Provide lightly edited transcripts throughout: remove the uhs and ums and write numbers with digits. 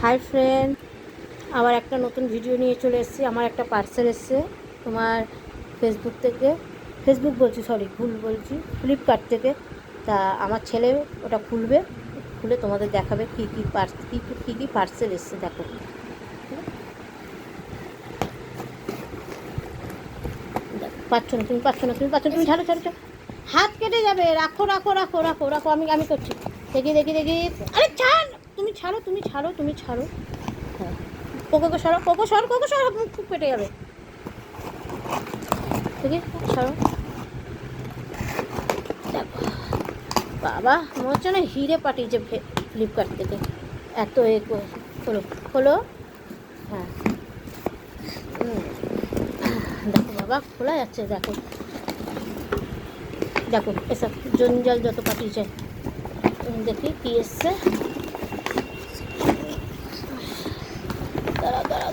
Hi friend, আবার একটা নতুন ভিডিও নিয়ে চলে এসেছি। আমার একটা পার্সেল এসছে তোমার ফেসবুক বলছি, সরি ভুল বলছি, ফ্লিপকার্ট থেকে। তা আমার ছেলে ওটা খুলবে, খুলে তোমাদের দেখাবে কী কী পার্সেল এসছে। দেখো, তুমি ছাড়ো হাত কেটে যাবে। রাখো রাখো রাখো রাখো রাখো, আমি করছি। দেখি, আরে ছাড়, তুমি ছাড়ো। হ্যাঁ, কোকো সরো, মুখ খুব পেটে যাবে। দেখি, সরো। দেখো বাবা, মনে হচ্ছে না হিরে পাঠিয়েছে ফ্লিপকার্ট থেকে। এত খোলো। হ্যাঁ, দেখো বাবা, খোলা যাচ্ছে। দেখো এসব জঞ্জাল যত পাঠিয়েছে। দেখি কি এসছে।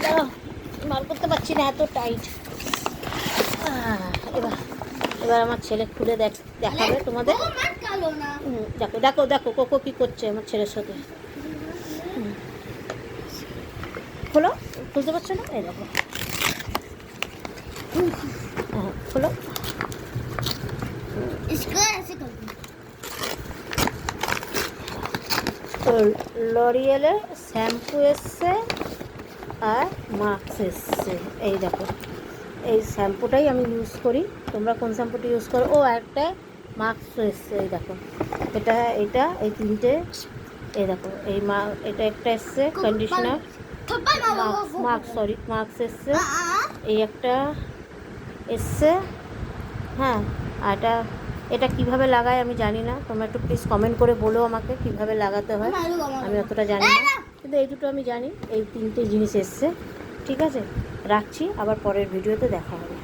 দাঁড়াও, বার করতে পারছি না, এত টাইট। এবার আমার ছেলে খুলে দেখাবে তোমাদের। দেখো কোকো কি করছে আমার ছেলের সাথে। খোলো, খুলতে পারছো না? এই দেখো, হ্যাঁ খোলো। তো লরিয়েলের শ্যাম্পু এসছে আর মাস্ক এসছে। এই দেখো, এই শ্যাম্পুটাই আমি ইউজ করি। তোমরা কোন শ্যাম্পুটা ইউজ করো? ও, একটা মাস্ক এসছে। এই দেখো, এটা এই তিনটে। এই দেখো, এটা একটা এসছে কন্ডিশনার, মাস্ক এসছে। এই একটা এসছে। হ্যাঁ, আর এটা কীভাবে লাগায় আমি জানি না। তোমরা একটু প্লিজ কমেন্ট করে বলো আমাকে কীভাবে লাগাতে হয়। আমি অতটা জানি না, কিন্তু এই দুটো আমি জানি। এই তিনটে জিনিস এসছে। ঠিক আছে, রাখছি, আবার পরের ভিডিওতে দেখা হবে।